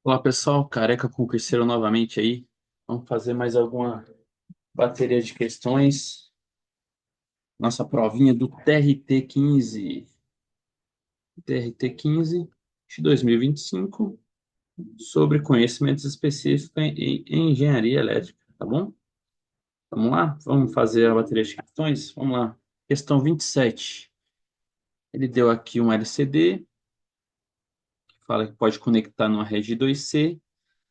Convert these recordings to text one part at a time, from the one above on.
Olá pessoal, Careca Concurseiro novamente aí. Vamos fazer mais alguma bateria de questões. Nossa provinha do TRT 15. TRT 15 de 2025 sobre conhecimentos específicos em engenharia elétrica, tá bom? Vamos lá? Vamos fazer a bateria de questões? Vamos lá. Questão 27. Ele deu aqui um LCD, que fala que pode conectar numa rede 2C.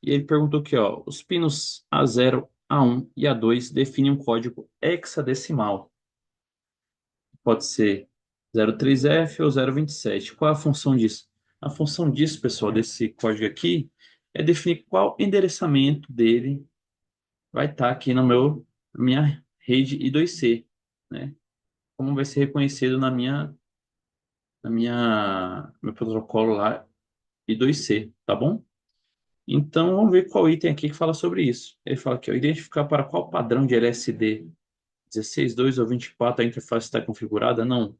E ele perguntou aqui, ó, os pinos A0, A1 e A2 definem um código hexadecimal. Pode ser 03F ou 027. Qual é a função disso? A função disso, pessoal, desse código aqui, é definir qual endereçamento dele vai estar aqui na minha rede I2C, né? Como vai ser reconhecido meu protocolo lá I2C, tá bom? Então, vamos ver qual item aqui que fala sobre isso. Ele fala aqui, ó, identificar para qual padrão de LSD 16, 2 ou 24 a interface está configurada. Não,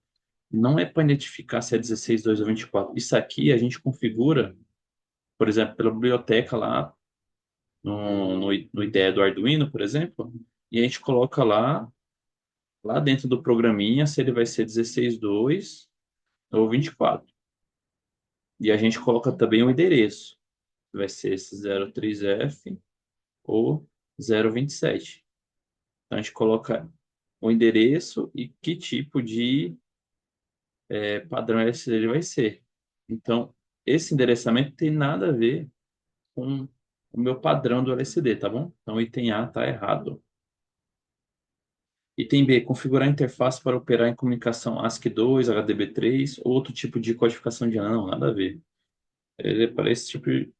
não é para identificar se é 16, 2 ou 24. Isso aqui a gente configura, por exemplo, pela biblioteca lá no IDE do Arduino, por exemplo, e a gente coloca lá dentro do programinha se ele vai ser 16, 2 ou 24. E a gente coloca também o endereço, que vai ser esse 03F ou 027. Então, a gente coloca o endereço e que tipo de padrão LCD ele vai ser. Então, esse endereçamento tem nada a ver com o meu padrão do LCD, tá bom? Então, o item A está errado. Item B, configurar a interface para operar em comunicação ASCII2, HDB3 ou outro tipo de codificação de não, nada a ver. Ele é para esse tipo de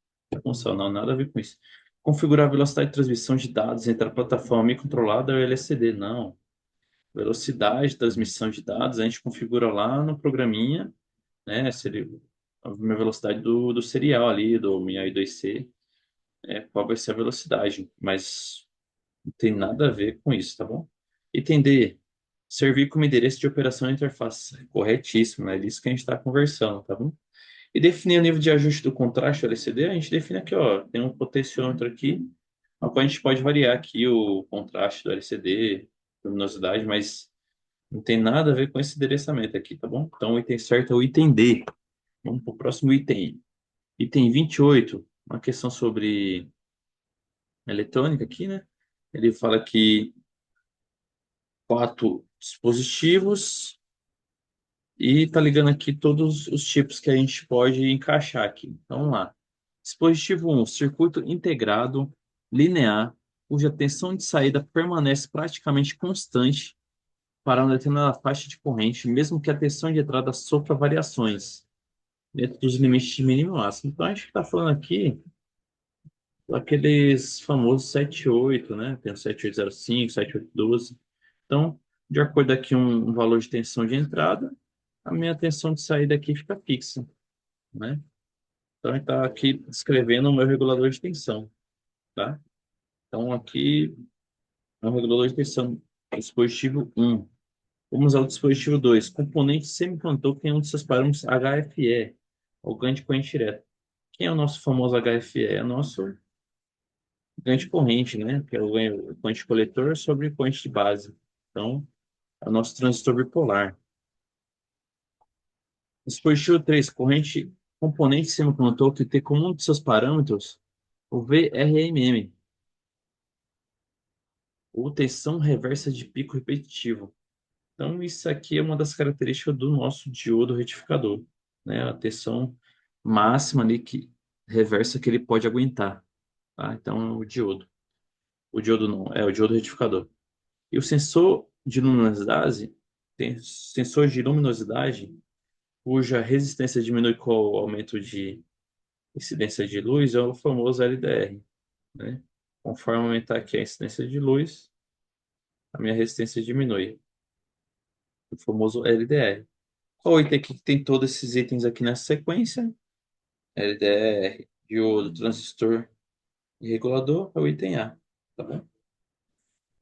função, não, nada a ver com isso. Configurar a velocidade de transmissão de dados entre a plataforma e controlada e o LCD, não. Velocidade de transmissão de dados, a gente configura lá no programinha, né? Se ele, a minha velocidade do serial ali, do minha I2C, qual vai ser a velocidade, mas não tem nada a ver com isso, tá bom? Item D, servir como endereço de operação da interface. Corretíssimo, é disso que a gente está conversando, tá bom? E definir o nível de ajuste do contraste do LCD, a gente define aqui, ó, tem um potenciômetro aqui, a qual a gente pode variar aqui o contraste do LCD, luminosidade, mas não tem nada a ver com esse endereçamento aqui, tá bom? Então, o item certo é o item D. Vamos para o próximo item. Item 28, uma questão sobre eletrônica aqui, né? Ele fala que quatro dispositivos e tá ligando aqui todos os tipos que a gente pode encaixar aqui. Então, vamos lá. Dispositivo um, circuito integrado linear, cuja tensão de saída permanece praticamente constante para uma determinada faixa de corrente, mesmo que a tensão de entrada sofra variações dentro dos limites de mínimo e máximo. Então, a gente está falando aqui aqueles famosos 78, né? Tem o 7805, 7812. Então, de acordo aqui um valor de tensão de entrada, a minha tensão de saída aqui fica fixa, né? Então, ele está aqui descrevendo o meu regulador de tensão, tá? Então, aqui é um regulador de tensão, dispositivo um. Vamos ao dispositivo 2, componente semicondutor que tem um de seus parâmetros HFE, ou ganho de corrente direta. Quem é o nosso famoso HFE? É o nosso ganho de corrente, né? Que é o ganho corrente coletor sobre corrente de base. Então, é o nosso transistor bipolar. Dispositivo 3, corrente componente semicondutor que tem como um de seus parâmetros o VRMM, ou tensão reversa de pico repetitivo. Então, isso aqui é uma das características do nosso diodo retificador, né? A tensão máxima ali que reversa que ele pode aguentar, tá? Então, o diodo não, é o diodo retificador. E o sensor de luminosidade, tem sensor de luminosidade cuja resistência diminui com o aumento de incidência de luz, é o famoso LDR, né? Conforme aumentar aqui a incidência de luz, a minha resistência diminui, o famoso LDR. Qual item aqui que tem todos esses itens aqui nessa sequência? LDR, diodo, transistor e regulador, é o item A, tá bom?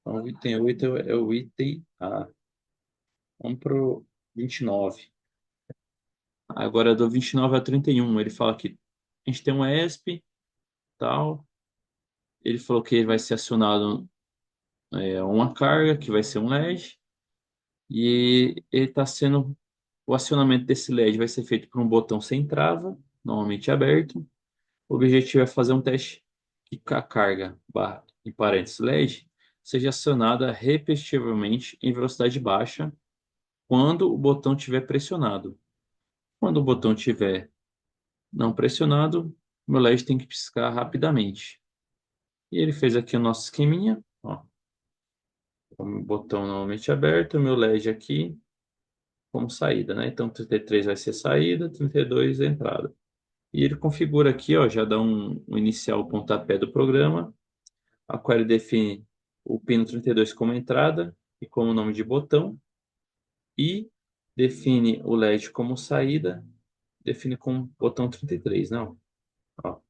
Então, o item 8 é o item A. Vamos para o 29. Agora, do 29 a 31, ele fala que a gente tem um ESP, tal. Ele falou que vai ser acionado uma carga, que vai ser um LED, e ele está sendo. O acionamento desse LED vai ser feito por um botão sem trava, normalmente aberto. O objetivo é fazer um teste que a carga, barra, em parênteses LED, seja acionada repetitivamente em velocidade baixa quando o botão estiver pressionado. Quando o botão estiver não pressionado, meu LED tem que piscar rapidamente. E ele fez aqui o nosso esqueminha, ó, com o botão normalmente aberto, meu LED aqui como saída, né? Então 33 vai ser saída, 32 é entrada. E ele configura aqui, ó, já dá um inicial o pontapé do programa. A query define o pino 32 como entrada e como nome de botão e define o LED como saída, define como botão 33, não? Ó,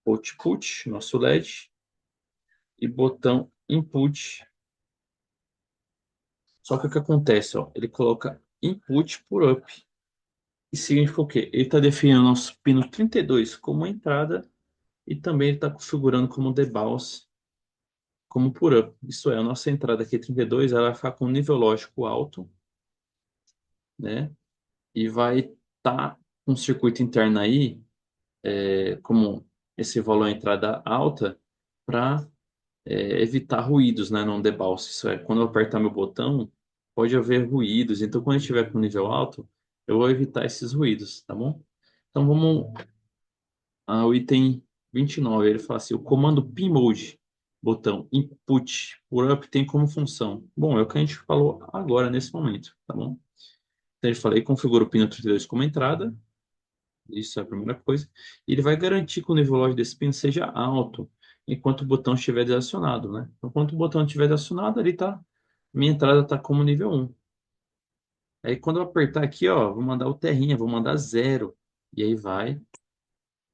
output, nosso LED, e botão input. Só que o que acontece, ó, ele coloca input por up. Isso significa o quê? Ele está definindo o nosso pino 32 como entrada e também ele está configurando como debounce como por up. Isso é, a nossa entrada aqui 32, ela vai ficar com nível lógico alto, né? E vai estar com um circuito interno aí, como esse valor entrada alta, para evitar ruídos, né? Não debounce. Isso é, quando eu apertar meu botão, pode haver ruídos. Então, quando eu estiver com nível alto, eu vou evitar esses ruídos, tá bom? Então, vamos ao item 29. Ele fala assim: o comando pmode, botão input por up, tem como função. Bom, é o que a gente falou agora, nesse momento, tá bom? Então, ele fala: ele configura o pino 32 como entrada. Isso é a primeira coisa. E ele vai garantir que o nível lógico desse pino seja alto enquanto o botão estiver desacionado, né? Então, enquanto o botão estiver desacionado, ele tá, minha entrada está como nível 1. Aí quando eu apertar aqui, ó, vou mandar o terrinha, vou mandar zero. E aí vai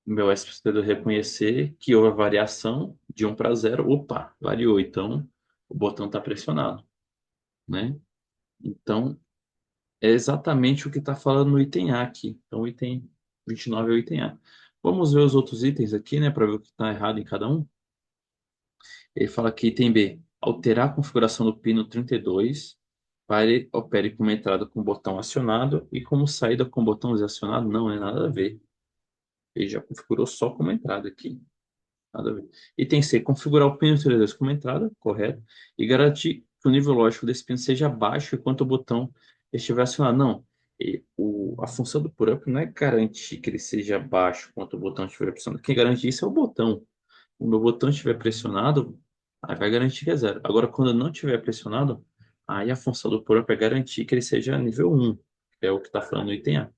o meu SPSD reconhecer que houve a variação de 1 para 0. Opa, variou. Então, o botão está pressionado, né? Então, é exatamente o que está falando no item A aqui. Então, o item 29 é o item A. Vamos ver os outros itens aqui, né, para ver o que está errado em cada um. Ele fala que item B, alterar a configuração do pino 32 para ele opere como entrada com o botão acionado e como saída com o botão desacionado. Não, é nada a ver. Ele já configurou só como entrada aqui. Nada a ver. Item C, configurar o pino 32 como entrada, correto, e garantir que o nível lógico desse pino seja baixo enquanto o botão estiver acionado. Não, a função do pure-up não é garantir que ele seja baixo enquanto o botão estiver pressionado. Quem garante isso é o botão. Quando o botão estiver pressionado, aí vai garantir que é zero. Agora, quando não estiver pressionado, aí a função do pure-up é garantir que ele seja nível 1, que é o que está falando no item A.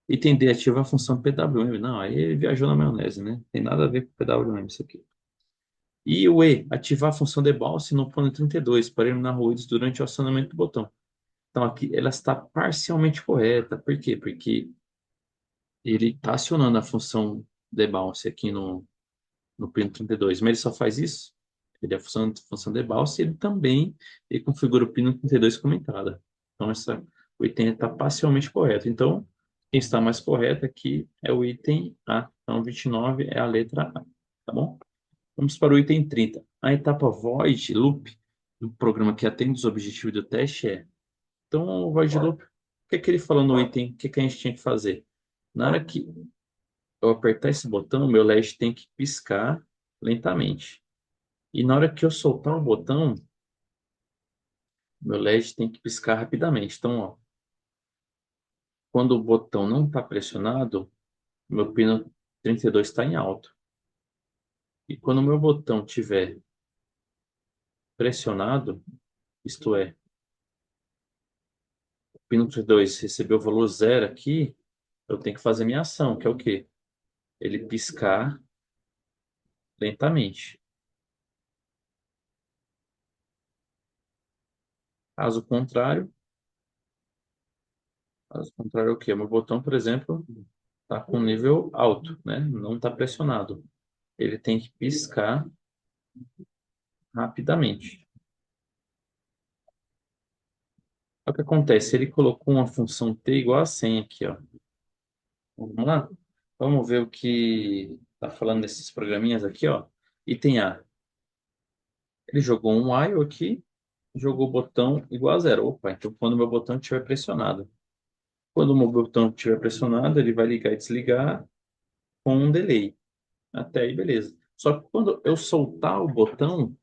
Item D, ativa a função PWM. Não, aí ele viajou na maionese, né? Tem nada a ver com PWM isso aqui. E o E, ativar a função debounce no plano 32 para eliminar ruídos durante o acionamento do botão. Então aqui ela está parcialmente correta. Por quê? Porque ele está acionando a função debounce aqui no pino 32, mas ele só faz isso. Ele é a função debounce e ele também configura o pino 32 como entrada. Então o item está parcialmente correto. Então, quem está mais correto aqui é o item A. Então, 29 é a letra A. Tá bom? Vamos para o item 30. A etapa void loop do programa que atende os objetivos do teste é. Então, o void loop, o que é que ele falou no item? O que é que a gente tinha que fazer? Na hora que eu apertar esse botão, meu LED tem que piscar lentamente. E na hora que eu soltar o botão, meu LED tem que piscar rapidamente. Então, ó, quando o botão não está pressionado, meu pino 32 está em alto. E quando o meu botão estiver pressionado, isto é, pino 32 recebeu o valor zero aqui, eu tenho que fazer minha ação, que é o quê? Ele piscar lentamente. Caso contrário, caso contrário, o quê? O meu botão, por exemplo, está com nível alto, né? Não está pressionado. Ele tem que piscar rapidamente. O que acontece? Ele colocou uma função t igual a 100 aqui, ó. Vamos lá? Vamos ver o que tá falando nesses programinhas aqui, ó. Item A. Ele jogou um while aqui, jogou o botão igual a zero. Opa, então quando o meu botão estiver pressionado. Quando o meu botão estiver pressionado, ele vai ligar e desligar com um delay. Até aí, beleza. Só que quando eu soltar o botão,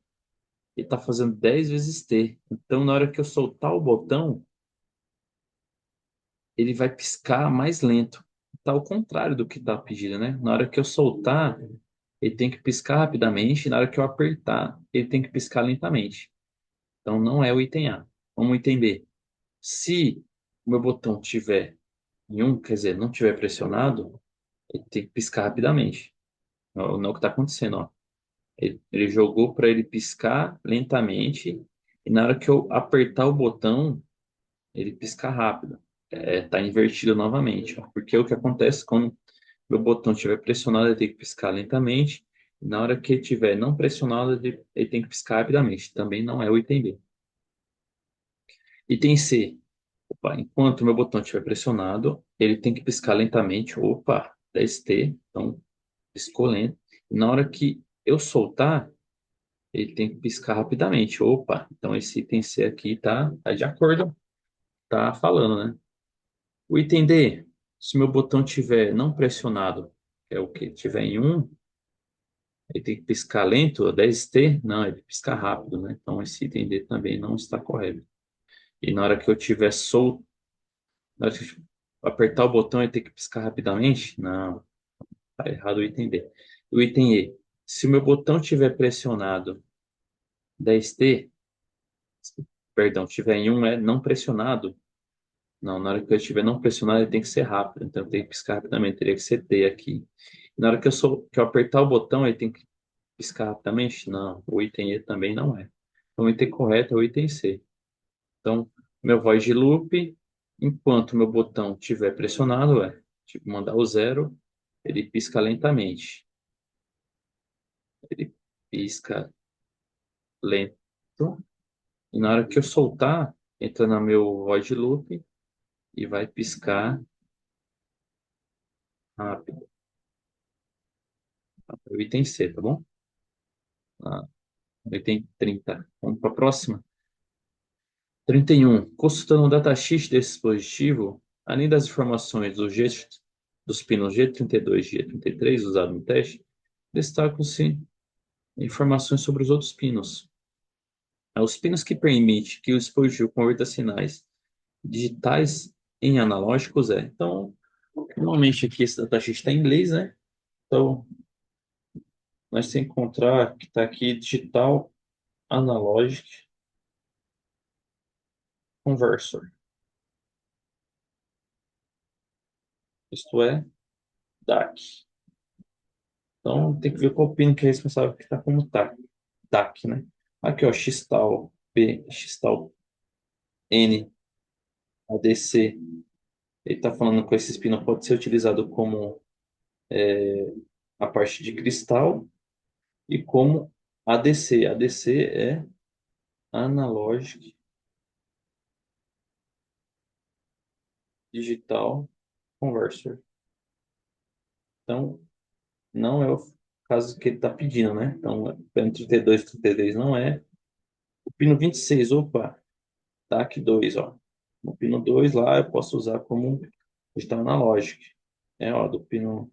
ele está fazendo 10 vezes T. Então, na hora que eu soltar o botão, ele vai piscar mais lento. Tá ao contrário do que está pedido, né? Na hora que eu soltar, ele tem que piscar rapidamente. E na hora que eu apertar, ele tem que piscar lentamente. Então, não é o item A. Vamos ao item B. Se o meu botão tiver em um, quer dizer, não tiver pressionado, ele tem que piscar rapidamente. Não, não é o que está acontecendo, ó. Ele jogou para ele piscar lentamente e na hora que eu apertar o botão, ele pisca rápido. Tá invertido novamente, ó. Porque o que acontece quando meu botão estiver pressionado, ele tem que piscar lentamente. E na hora que ele estiver não pressionado, ele tem que piscar rapidamente. Também não é o item B. Item C. Opa, enquanto o meu botão estiver pressionado, ele tem que piscar lentamente. Opa, 10T. Então, piscou lento. E na hora que eu soltar, ele tem que piscar rapidamente. Opa, então esse item C aqui tá de acordo, tá falando, né? O item D, se meu botão tiver não pressionado, que é o que? Tiver em um, ele tem que piscar lento, 10T? Não, ele pisca rápido, né? Então esse item D também não está correto. E na hora que eu tiver solto, na hora que eu apertar o botão, ele tem que piscar rapidamente? Não, tá errado o item D. O item E, se o meu botão tiver pressionado 10T, perdão, tiver em um é não pressionado. Não, na hora que eu estiver não pressionado, ele tem que ser rápido. Então, tem que piscar rapidamente. Teria que ser T aqui. Na hora que eu apertar o botão, ele tem que piscar rapidamente? Não, o item E também não é. Então, o item correto é o item C. Então, meu void loop, enquanto meu botão estiver pressionado, tipo, mandar o zero, ele pisca lentamente. Ele pisca lento. E na hora que eu soltar, entra no meu void loop e vai piscar rápido. O item C, tá bom? Ah, item 30. Vamos para a próxima. 31. Consultando o datasheet desse dispositivo, além das informações dos pinos G32 e G33 usados no teste, destacam-se informações sobre os outros pinos. Os pinos que permitem que o dispositivo converta sinais digitais em analógicos é. Então, normalmente aqui esse datasheet está em inglês, né? Então, nós temos que encontrar que está aqui digital analógico conversor. Isto é, DAC. Então, tem que ver qual pino que é responsável que está como DAC, né? Aqui, ó, X-Tal P, X-Tal N, ADC. Ele está falando que esse pino pode ser utilizado como a parte de cristal e como ADC. ADC é Analógico Digital Conversor. Então, não é o caso que ele está pedindo, né? Então, pino 32 e 33 não é. O pino 26, opa, TAC 2, ó. No pino 2 lá eu posso usar como digital analógico. Ó, do pino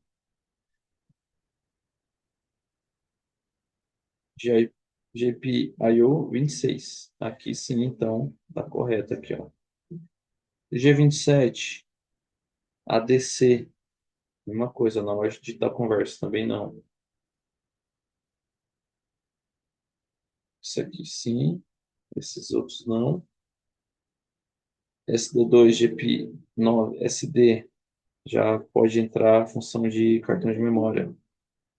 GPIO 26. Aqui sim, então, tá correto aqui, ó. G27, ADC, mesma coisa, analógico digital conversa, também não. Isso aqui sim, esses outros não. SD2, GP9, SD, já pode entrar a função de cartão de memória.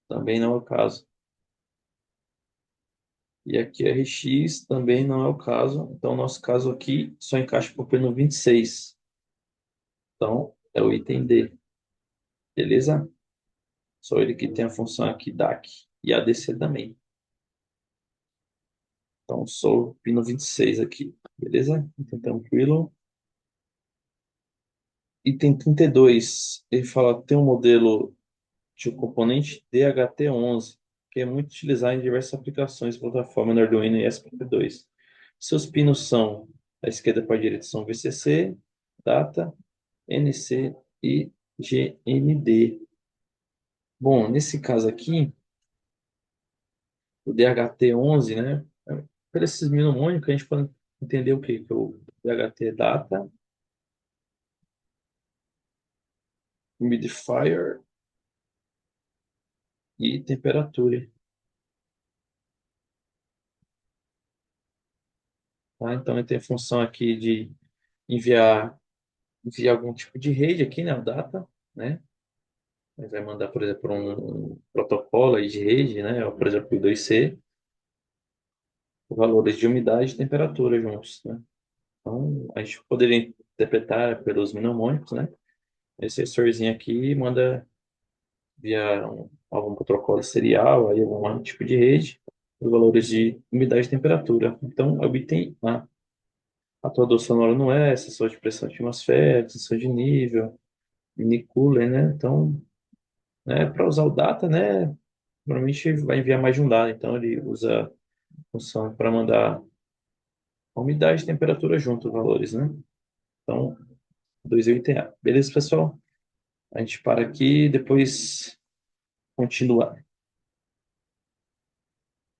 Também não é o caso. E aqui RX também não é o caso. Então, nosso caso aqui só encaixa para o pino 26. Então, é o item D. Beleza? Só ele que tem a função aqui DAC. E ADC também. Então, sou o pino 26 aqui. Beleza? Então, tranquilo. Item 32. Ele fala, tem um modelo de um componente DHT11, que é muito utilizado em diversas aplicações de plataforma no Arduino e ESP32. Seus pinos são, da esquerda para a direita, são VCC, data, NC e GND. Bom, nesse caso aqui, o DHT11, né? Por esses mnemônicos, a gente pode entender o quê? Que é o DHT data, humidifier e temperatura. Tá? Então, ele tem a função aqui de enviar, enviar algum tipo de rede aqui, né? O data, né? Ele vai mandar, por exemplo, um protocolo aí de rede, né? Por exemplo, o I2C, valores de umidade e temperatura juntos, né? Então, a gente poderia interpretar pelos mnemônicos, né? Esse sensorzinho aqui manda via algum protocolo serial, aí algum tipo de rede, os valores de umidade e temperatura. Então, obtém a atuador sonoro não é sensor de pressão atmosférica, sensor de nível, mini cooler, né? Então, né, para usar o data, né, normalmente vai enviar mais de um dado, então ele usa a função para mandar a umidade e temperatura junto, os valores, né? Então, 2 UITA. Beleza, pessoal? A gente para aqui e depois continua.